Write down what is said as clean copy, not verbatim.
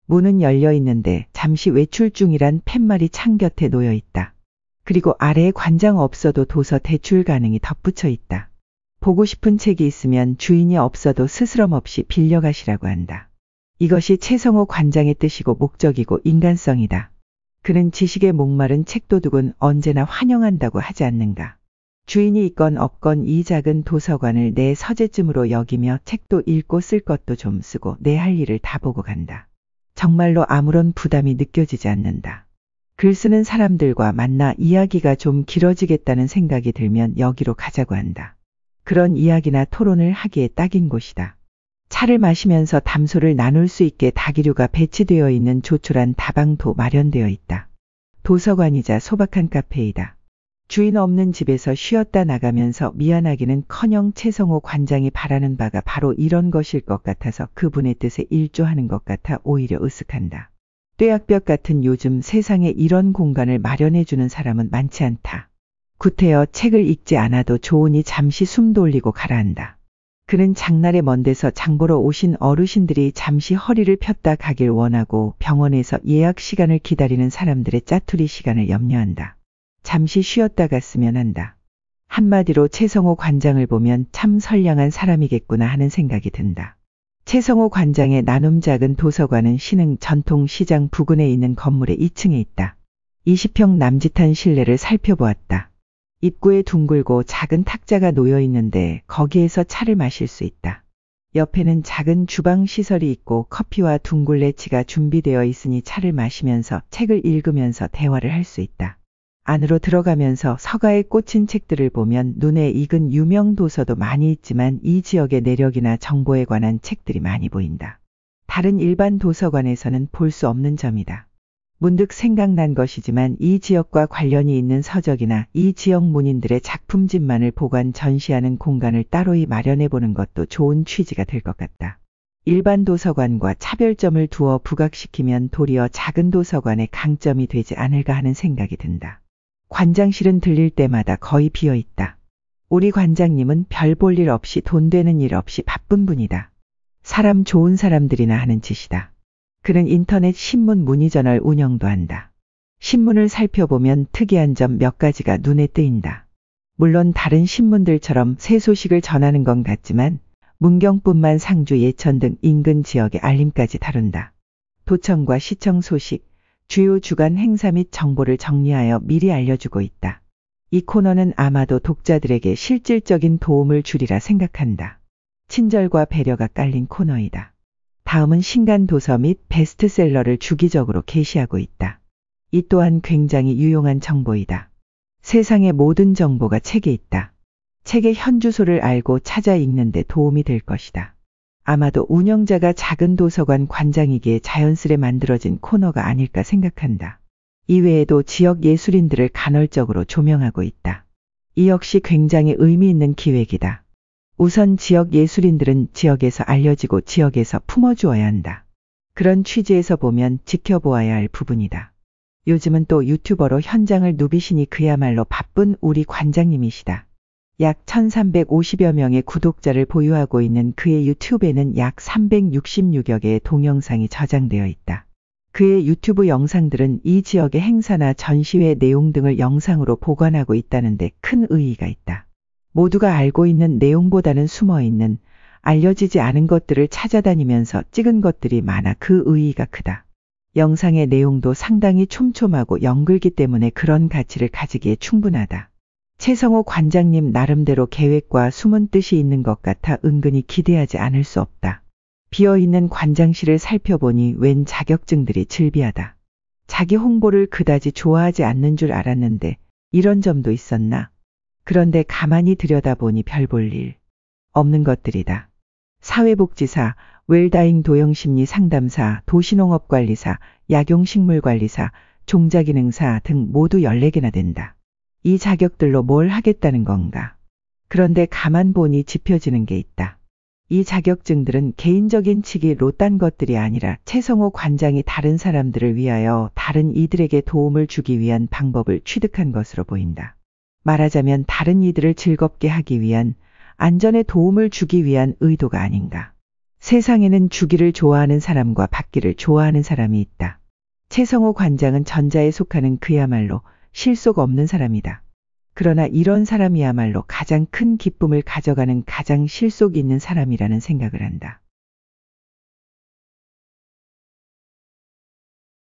문은 열려 있는데 잠시 외출 중이란 팻말이 창 곁에 놓여 있다. 그리고 아래에 관장 없어도 도서 대출 가능이 덧붙여 있다. 보고 싶은 책이 있으면 주인이 없어도 스스럼 없이 빌려가시라고 한다. 이것이 최성호 관장의 뜻이고 목적이고 인간성이다. 그는 지식에 목마른 책도둑은 언제나 환영한다고 하지 않는가. 주인이 있건 없건 이 작은 도서관을 내 서재쯤으로 여기며 책도 읽고 쓸 것도 좀 쓰고 내 할 일을 다 보고 간다. 정말로 아무런 부담이 느껴지지 않는다. 글 쓰는 사람들과 만나 이야기가 좀 길어지겠다는 생각이 들면 여기로 가자고 한다. 그런 이야기나 토론을 하기에 딱인 곳이다. 차를 마시면서 담소를 나눌 수 있게 다기류가 배치되어 있는 조촐한 다방도 마련되어 있다. 도서관이자 소박한 카페이다. 주인 없는 집에서 쉬었다 나가면서 미안하기는커녕 최성호 관장이 바라는 바가 바로 이런 것일 것 같아서 그분의 뜻에 일조하는 것 같아 오히려 으쓱한다. 뙤약볕 같은 요즘 세상에 이런 공간을 마련해주는 사람은 많지 않다. 구태여 책을 읽지 않아도 좋으니 잠시 숨 돌리고 가라앉다. 그는 장날에 먼 데서 장보러 오신 어르신들이 잠시 허리를 폈다 가길 원하고 병원에서 예약 시간을 기다리는 사람들의 짜투리 시간을 염려한다. 잠시 쉬었다 갔으면 한다. 한마디로 최성호 관장을 보면 참 선량한 사람이겠구나 하는 생각이 든다. 최성호 관장의 나눔 작은 도서관은 신흥 전통시장 부근에 있는 건물의 2층에 있다. 20평 남짓한 실내를 살펴보았다. 입구에 둥글고 작은 탁자가 놓여 있는데 거기에서 차를 마실 수 있다. 옆에는 작은 주방 시설이 있고 커피와 둥글레치가 준비되어 있으니 차를 마시면서 책을 읽으면서 대화를 할 수 있다. 안으로 들어가면서 서가에 꽂힌 책들을 보면 눈에 익은 유명 도서도 많이 있지만 이 지역의 내력이나 정보에 관한 책들이 많이 보인다. 다른 일반 도서관에서는 볼 수 없는 점이다. 문득 생각난 것이지만 이 지역과 관련이 있는 서적이나 이 지역 문인들의 작품집만을 보관 전시하는 공간을 따로이 마련해보는 것도 좋은 취지가 될 것 같다. 일반 도서관과 차별점을 두어 부각시키면 도리어 작은 도서관의 강점이 되지 않을까 하는 생각이 든다. 관장실은 들릴 때마다 거의 비어 있다. 우리 관장님은 별 볼 일 없이 돈 되는 일 없이 바쁜 분이다. 사람 좋은 사람들이나 하는 짓이다. 그는 인터넷 신문 문의저널 운영도 한다. 신문을 살펴보면 특이한 점 몇 가지가 눈에 띄인다. 물론 다른 신문들처럼 새 소식을 전하는 건 같지만 문경뿐만 상주 예천 등 인근 지역의 알림까지 다룬다. 도청과 시청 소식, 주요 주간 행사 및 정보를 정리하여 미리 알려주고 있다. 이 코너는 아마도 독자들에게 실질적인 도움을 주리라 생각한다. 친절과 배려가 깔린 코너이다. 다음은 신간 도서 및 베스트셀러를 주기적으로 게시하고 있다. 이 또한 굉장히 유용한 정보이다. 세상의 모든 정보가 책에 있다. 책의 현주소를 알고 찾아 읽는 데 도움이 될 것이다. 아마도 운영자가 작은 도서관 관장이기에 자연스레 만들어진 코너가 아닐까 생각한다. 이외에도 지역 예술인들을 간헐적으로 조명하고 있다. 이 역시 굉장히 의미 있는 기획이다. 우선 지역 예술인들은 지역에서 알려지고 지역에서 품어주어야 한다. 그런 취지에서 보면 지켜보아야 할 부분이다. 요즘은 또 유튜버로 현장을 누비시니 그야말로 바쁜 우리 관장님이시다. 약 1350여 명의 구독자를 보유하고 있는 그의 유튜브에는 약 366여 개의 동영상이 저장되어 있다. 그의 유튜브 영상들은 이 지역의 행사나 전시회 내용 등을 영상으로 보관하고 있다는데 큰 의의가 있다. 모두가 알고 있는 내용보다는 숨어있는, 알려지지 않은 것들을 찾아다니면서 찍은 것들이 많아 그 의의가 크다. 영상의 내용도 상당히 촘촘하고 연글기 때문에 그런 가치를 가지기에 충분하다. 최성호 관장님 나름대로 계획과 숨은 뜻이 있는 것 같아 은근히 기대하지 않을 수 없다. 비어있는 관장실을 살펴보니 웬 자격증들이 즐비하다. 자기 홍보를 그다지 좋아하지 않는 줄 알았는데 이런 점도 있었나? 그런데 가만히 들여다보니 별 볼 일 없는 것들이다. 사회복지사, 웰다잉 도형심리 상담사, 도시농업관리사, 약용식물관리사, 종자기능사 등 모두 14개나 된다. 이 자격들로 뭘 하겠다는 건가? 그런데 가만 보니 짚혀지는 게 있다. 이 자격증들은 개인적인 치기로 딴 것들이 아니라 최성호 관장이 다른 사람들을 위하여 다른 이들에게 도움을 주기 위한 방법을 취득한 것으로 보인다. 말하자면 다른 이들을 즐겁게 하기 위한, 안전에 도움을 주기 위한 의도가 아닌가. 세상에는 주기를 좋아하는 사람과 받기를 좋아하는 사람이 있다. 최성호 관장은 전자에 속하는 그야말로 실속 없는 사람이다. 그러나 이런 사람이야말로 가장 큰 기쁨을 가져가는 가장 실속 있는 사람이라는 생각을 한다.